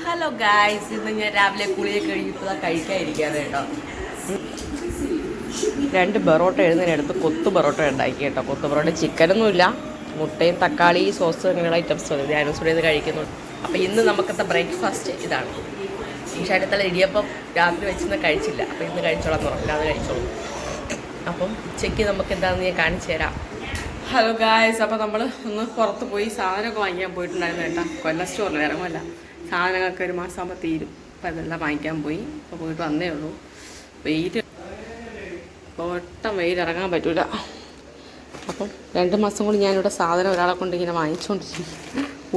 Hello guys, ഇന്ന് ഞാൻ രാവിലെ കുളിയൊക്കെ കഴിഞ്ഞപ്പോൾ കഴിക്കാതിരിക്കാതെ കേട്ടോ. 2 ബറോട്ട എഴുന്നതിനടുത്ത് കൊത്തു ബറോട്ട ഉണ്ടാക്കി കേട്ടോ. കൊത്തു ബറോട്ട ചിക്കനൊന്നുമില്ല, മുട്ടയും തക്കാളി സോസ് അങ്ങനെയുള്ള ഐറ്റംസ് മതി. ഞാനും ഇത് കഴിക്കുന്നുണ്ട്. അപ്പോൾ ഇന്ന് നമുക്കത്തെ ബ്രേക്ക്ഫാസ്റ്റ് ഇതാണ്. പക്ഷേ അടുത്തുള്ള ഇടിയപ്പം രാത്രി വെച്ചൊന്നും കഴിച്ചില്ല, അപ്പോൾ ഇന്ന് കഴിച്ചോളാം തുറക്കില്ല, അത് കഴിച്ചോളൂ. അപ്പം ഉച്ചയ്ക്ക് നമുക്ക് എന്താണെന്ന് ഞാൻ കാണിച്ചു തരാം. ഹലോ ഗായ്സ്, അപ്പോൾ നമ്മൾ ഒന്ന് പുറത്ത് പോയി സാധനമൊക്കെ വാങ്ങിക്കാൻ പോയിട്ടുണ്ടായിരുന്നു കേട്ടോ. കൊല്ലം സ്റ്റോറിൽ ഇറങ്ങുമല്ല, സാധനങ്ങളൊക്കെ 1 മാസമാകുമ്പോൾ തീരും. അപ്പോൾ അതെല്ലാം വാങ്ങിക്കാൻ പോയി. അപ്പോൾ പോയിട്ട് വന്നേ ഉള്ളൂ. വെയിൽ ഒട്ടം വെയിലിറങ്ങാൻ പറ്റില്ല. അപ്പം 2 മാസം കൊണ്ട് ഞാനിവിടെ സാധനം ഒരാളെ കൊണ്ട് ഇങ്ങനെ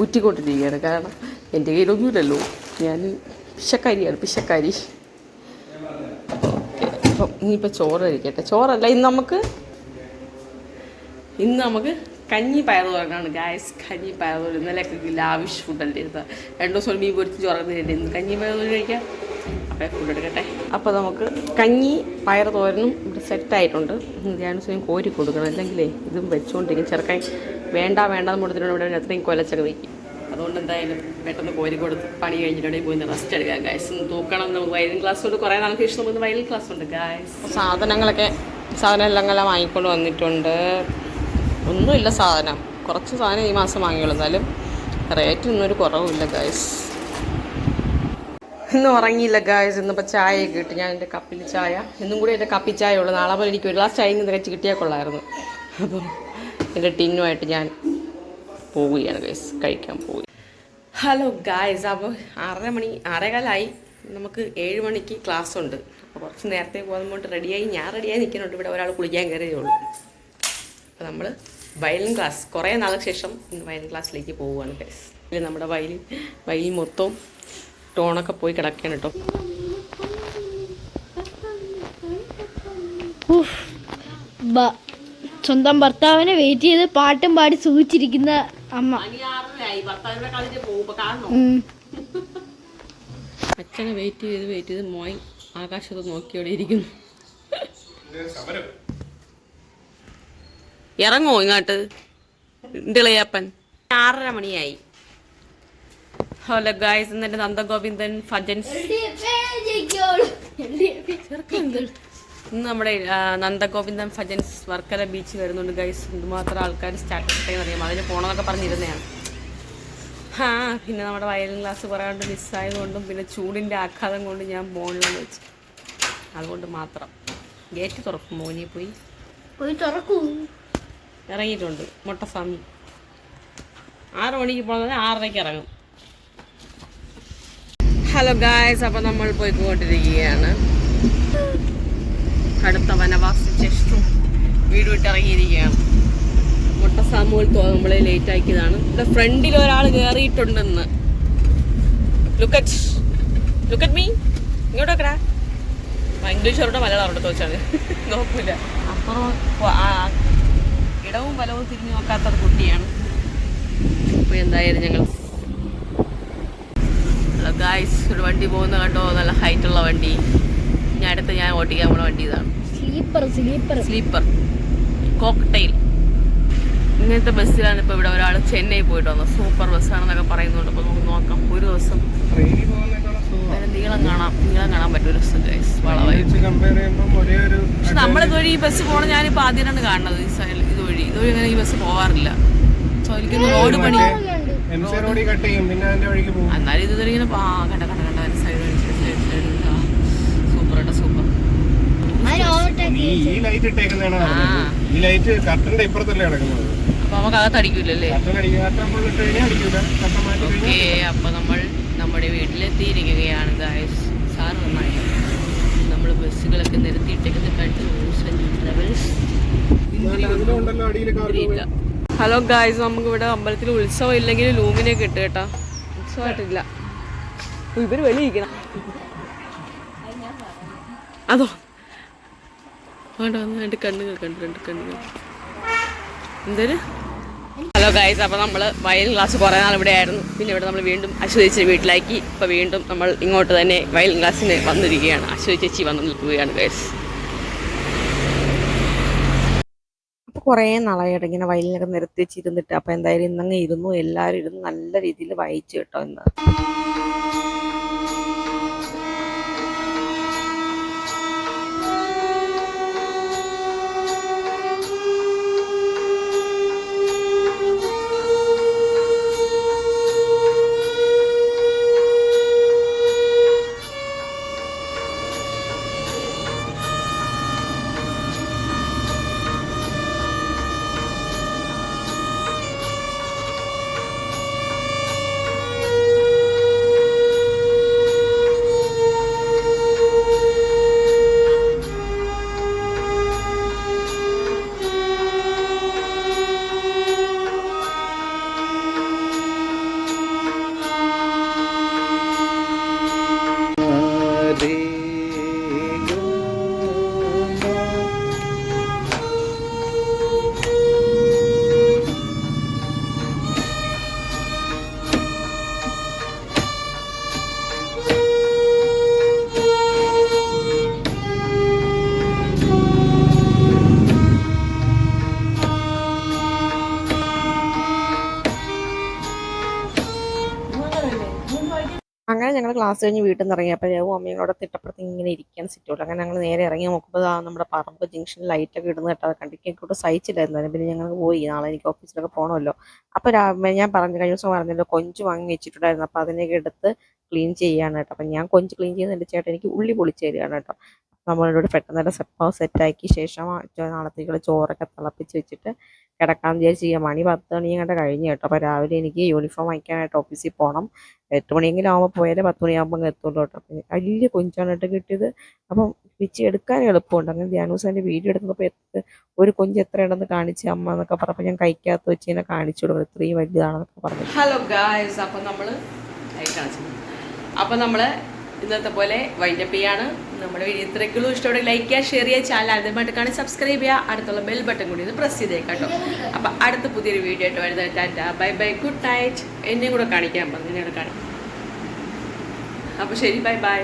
ഊറ്റിക്കൊണ്ടിരിക്കുകയാണ്. കാരണം എൻ്റെ കയ്യിലൊന്നുമില്ലല്ലോ, ഞാൻ പിശക്കാരി. അപ്പം ഇനിയിപ്പോൾ ചോറ് കഴിക്കട്ടെ. ചോറല്ല, ഇന്ന് നമുക്ക് കഞ്ഞി പയറുതോരനാണ് ഗായ്സ്. കഞ്ഞി പയറുതോരൻ ഇന്നലെയൊക്കെ ലാവിഷ് ഫുഡല്ലേ ഇരുന്നത്. 2 ദിവസം മീൻ പൊരിച്ച് ചോറുന്നില്ല, ഇന്ന് കഞ്ഞി പയറുതോരൻ കഴിക്കാം. അപ്പോൾ ഫുഡ് എടുക്കട്ടെ. അപ്പോൾ നമുക്ക് കഞ്ഞി പയറുതോരനും ഇവിടെ സെറ്റായിട്ടുണ്ട്. ധ്യാനസും കോരി കൊടുക്കണം, അല്ലെങ്കിലേ ഇതും വെച്ചുകൊണ്ടിരിക്കും. ചെറുക്കാൻ വേണ്ടെന്ന് കൊടുത്തിട്ടുണ്ട്. ഇവിടെ അത്രയും കൊലച്ചൊക്കെ വയ്ക്കും. അതുകൊണ്ട് എന്തായാലും പെട്ടെന്ന് കോരി കൊടുത്ത് പണി കഴിഞ്ഞിട്ടുണ്ടെങ്കിൽ പോയി റെസ്റ്റ് എടുക്കാം ഗായ്സ്. തൂക്കണം. നമുക്ക് വയലിൻ ക്ലാസ് കൊണ്ട് കുറേ നാൾക്ക് ശേഷം നമുക്ക് വയലിൻ ക്ലാസ് ഉണ്ട് ഗായ്സ്. സാധനം എല്ലാം വാങ്ങിക്കൊണ്ട് വന്നിട്ടുണ്ട്. ഒന്നുമില്ല സാധനം, കുറച്ച് സാധനം ഈ മാസം വാങ്ങിയുള്ളൂ. എന്നാലും റേറ്റിനൊരു കുറവുമില്ല ഗായ്സ്. ഇന്ന് ഉറങ്ങിയില്ല ഗായ്സ്. ഇന്നിപ്പോൾ ചായയൊക്കെ കിട്ടി. ഞാൻ എൻ്റെ കപ്പിൽ ചായ, ഇന്നും കൂടി എൻ്റെ കപ്പിൽ ചായ ഉള്ളൂ. നാളെ പോലെ എനിക്ക് ഒരു ഗ്ലാസ് ചായ ഇന്ന് തികച്ച് കിട്ടിയാൽ കൊള്ളായിരുന്നു. അപ്പം എൻ്റെ ടിന്നുമായിട്ട് ഞാൻ പോവുകയാണ് ഗായ്സ്, കഴിക്കാൻ പോയി. ഹലോ ഗായ്സ്, അപ്പോൾ 6:15 നമുക്ക് 7 മണിക്ക് ക്ലാസ് ഉണ്ട്. അപ്പോൾ കുറച്ച് നേരത്തെ പോകുമ്പോൾ ഞാൻ റെഡിയായി നിൽക്കുന്നുണ്ട്. ഇവിടെ ഒരാൾ കുളിക്കാൻ കയറിയേ ഉള്ളൂ. അപ്പോൾ നമ്മൾ വയലിൻ ക്ലാസ് കുറേ നാൾക്ക് ശേഷം ഇന്ന് വയലിൻ ക്ലാസ്സിലേക്ക് പോവുകയാണ് ഗൈസ്. ഇതിൽ നമ്മുടെ വയലിൻ മൊത്തവും ടോണൊക്കെ പോയി കിടക്കുകയാണ് കേട്ടോ. സ്വന്തം ഭർത്താവിനെ വെയിറ്റ് ചെയ്ത് പാട്ടും പാടി സൂചിച്ചിരിക്കുന്ന അമ്മ. അച്ഛനെ വെയിറ്റ് ചെയ്ത് മോൻ ആകാശത്ത് നോക്കിയോടെ ഇരിക്കുന്നു. ഇറങ്ങോ ഇങ്ങോട്ട് ഇളയപ്പൻ. 6:30 മണിയായി. ഹലോ ഗായ്സ്, ഇന്നെ നന്ദഗോവിന്ദൻ ഭജൻസ് ഇന്ന് നമ്മുടെ നന്ദഗോവിന്ദൻ ഭജൻസ് വർക്കല ബീച്ച് വരുന്നുണ്ട് ഗൈസ്. എന്തുമാത്രം ആൾക്കാർ സ്റ്റാറ്റസ് ഇട്ടേന്ന് അറിയാം. അതിന് പോകണമെന്നൊക്കെ പറഞ്ഞിരുന്നതാണ്. പിന്നെ നമ്മുടെ വയലിൻ ക്ലാസ് കുറേ കൊണ്ട് മിസ്സായതുകൊണ്ടും പിന്നെ ചൂടിൻ്റെ ആഘാതം കൊണ്ട് ഞാൻ പോകണമെന്ന് വെച്ചു. അതുകൊണ്ട് മാത്രം ഗേറ്റ് തുറക്കും. മോനെ പോയി തുറക്കൂ. ഇറങ്ങിയിട്ടുണ്ട് മുട്ടസ്വാമി. 6 മണിക്ക് പോകുന്നത് 6:30 ഇറങ്ങും. ഹലോ ഗായ്സ്, അപ്പോൾ നമ്മൾ പോയിക്കൊണ്ടിരിക്കുകയാണ്. അടുത്ത വനവാസത്തിന് ശേഷം വീട് വിട്ടിറങ്ങിയിരിക്കുകയാണ്. മുട്ടസ്വാമി നമ്മളെ ലേറ്റ് ആക്കിയതാണ്. ഇവിടെ ഫ്രണ്ടിൽ ഒരാൾ കയറിയിട്ടുണ്ടെന്ന്. Look at me. ഇങ്ങോട്ടൊക്കെ ഇംഗ്ലീഷ് അവരുടെ മലയാളം അവിടെ തോച്ചാണ്. നോക്കില്ല. അപ്പുറം ഇടവും വലവും തിരിഞ്ഞു നോക്കാത്തൊരു കുട്ടിയാണ്. അപ്പോൾ എന്തായാലും ഞങ്ങൾ ഗായ്സ് ഒരു വണ്ടി പോകുന്ന കണ്ടോ, നല്ല ഹൈറ്റുള്ള വണ്ടി. ഞാൻ ഓട്ടിക്കാൻ പോണ വണ്ടി ഇതാണ്. സ്ലീപ്പർ കോക്ടെയിൽ ഇങ്ങനത്തെ ബസ്സിലാണ്. ഇപ്പോൾ ഇവിടെ ഒരാൾ ചെന്നൈ പോയിട്ട് വന്നത്. സൂപ്പർ ബസ്സാണെന്നൊക്കെ പറയുന്നുണ്ട്. അപ്പോൾ നമുക്ക് നോക്കാം. ഒരു ദിവസം നീളം കാണാൻ പറ്റും ഒരു ദിവസം ഗൈസ്. വളവായി. പക്ഷെ നമ്മളിതുവഴി ഈ ബസ് പോകണം ഞാനിപ്പോൾ ആദ്യമായിട്ടാണ് കാണുന്നത്. ഇതുവഴി അങ്ങനെ ഈ ബസ് പോകാറില്ല. സോ എനിക്കൊന്ന് റോഡ് പണി എന്നാലും ഇതുവരെ ഇങ്ങനെ കണ്ട സൈഡ് സൂപ്പർ കേട്ടോ, സൂപ്പർ. അപ്പൊ നമുക്ക് അകത്ത് അടിക്കൂലല്ലേ? ഓക്കെ, അപ്പൊ നമ്മൾ നമ്മുടെ വീട്ടിലെത്തിയിരിക്കുകയാണ് ഗായ്സ്. സാറ് നന്നായി. നമ്മൾ ബസ്സുകളൊക്കെ നിരത്തിയിട്ടേക്കുന്നത് കണ്ടു. ഹലോ ഗായ്സ്, നമുക്ക് ഇവിടെ അമ്പലത്തിൽ ഉത്സവം ഇല്ലെങ്കിൽ ലൂമിനെ കിട്ടും കേട്ടോ. ഉത്സവമായിട്ടില്ല. ഇവര് വെളിയിരിക്കണം. അതോ വേണ്ട, കണ്ണുകൾ എന്തൊരു. ഹലോ ഗായ്സ്, അപ്പോൾ നമ്മൾ വയലിൻ ക്ലാസ് കുറേ നാൾ ഇവിടെ ആയിരുന്നു. പിന്നെ ഇവിടെ നമ്മൾ വീണ്ടും അശ്വതി ചേച്ചി വീട്ടിലാക്കി. ഇപ്പോൾ വീണ്ടും നമ്മൾ ഇങ്ങോട്ട് തന്നെ വയലിൻ ക്ലാസ്സിന് വന്നിരിക്കുകയാണ്. അശ്വതി ചേച്ചി വന്ന് നിൽക്കുകയാണ് ഗായ്സ്. അപ്പോൾ കുറേ നാളായിട്ട് ഇങ്ങനെ വയലിനൊക്കെ നിരത്തി വെച്ചിരുന്നിട്ട് അപ്പോൾ എന്തായാലും ഇന്നങ്ങ് ഇരുന്നു. എല്ലാവരും ഇരുന്ന് നല്ല രീതിയിൽ വായിച്ചു കേട്ടോ ഇന്ന്. അങ്ങനെ ഞങ്ങൾ ക്ലാസ് കഴിഞ്ഞ് വീട്ടിൽ നിന്ന് ഇറങ്ങി. അപ്പോൾ രവും അമ്മയോടെ തിട്ടപ്പുറത്ത് ഇങ്ങനെ ഇരിക്കാൻ സിറ്റുള്ളൂ. അങ്ങനെ ഞങ്ങൾ നേരെ ഇറങ്ങി നോക്കുമ്പോൾ നമ്മുടെ പറമ്പ് ജംഗ്ഷനിൽ ലൈറ്റൊക്കെ ഇടുന്ന കേട്ടോ കണ്ടിട്ട് എനിക്കോട്ട് സഹിച്ചില്ലായിരുന്നു. പിന്നെ ഞങ്ങൾ പോയി, നാളെ എനിക്ക് ഓഫീസിലൊക്കെ പോകണമല്ലോ. അപ്പോൾ ഞാൻ കഴിഞ്ഞ ദിവസം പറഞ്ഞല്ലോ കൊഞ്ച് വാങ്ങി വെച്ചിട്ടുണ്ടായിരുന്നു. അപ്പോൾ അതിനൊക്കെ എടുത്ത് ക്ലീൻ ചെയ്യാണ് കേട്ടോ. അപ്പം ഞാൻ കൊഞ്ച് ക്ലീൻ ചെയ്യുന്ന എൻ്റെ ചേട്ടൻ എനിക്ക് ഉള്ളി പൊളിച്ച് തരികയാണ് കേട്ടോ. നമ്മളോട് പെട്ടെന്ന് സെറ്റാക്കി ശേഷം നാളത്തേക്കുള്ള ചോറൊക്കെ തിളപ്പിച്ച് വെച്ചിട്ട് കിടക്കാമെന്ന് വിചാരിച്ച് ചെയ്യാം. മണി 10 മണി കണ്ട കഴിഞ്ഞു കേട്ടോ. അപ്പോൾ രാവിലെ എനിക്ക് യൂണിഫോം വാങ്ങിക്കാനായിട്ട് ഓഫീസിൽ പോകണം. 8 മണിയെങ്കിലും ആകുമ്പോൾ പോയാലേ 10 മണിയാകുമ്പോൾ എത്തുള്ളൂ കേട്ടോ. അപ്പം വലിയ കൊഞ്ചാണ് കേട്ടോ കിട്ടിയത്. അപ്പം പിച്ച് എടുക്കാൻ എളുപ്പമുണ്ട്. അങ്ങനെ ധ്യാനൂസാൻ്റെ വീഡിയോ എടുത്തപ്പോൾ ഒരു കൊഞ്ച് എത്രയുണ്ടെന്ന് കാണിച്ച് അമ്മ എന്നൊക്കെ പറഞ്ഞപ്പോൾ ഞാൻ കൈക്കകത്ത് വെച്ച് ഇങ്ങനെ കാണിച്ചു കൊടുക്കും ഇത്രയും വലുതാണെന്നൊക്കെ പറഞ്ഞു. ഹലോ ഗായ്സ്, അപ്പം നമ്മൾ ഇന്നത്തെ പോലെ വൈൻഡപ്പ് ചെയ്യാണ്. നമ്മുടെ വീഡിയോ ഇത്രയ്ക്കുള്ളൂ. ഇഷ്ടപ്പെട്ട ലൈക്ക് ചെയ്യുക, ഷെയർ ചെയ്യുക, ചാനൽ ആദ്യമായിട്ട് കാണി സബ്സ്ക്രൈബ് ചെയ്യുക, അടുത്തുള്ള ബെൽ ബട്ടൺ കൂടി ഒന്ന് പ്രസ് ചെയ്തേക്കാം കേട്ടോ. അപ്പം അടുത്ത പുതിയൊരു വീഡിയോ ആയിട്ട് വരുന്നത്. Tata, bye bye, good night. എന്നെയും കൂടെ കാണിക്കാൻ പറഞ്ഞു, എന്നെ കൂടെ കാണിക്കാം. അപ്പോൾ ശരി, ബൈ ബൈ.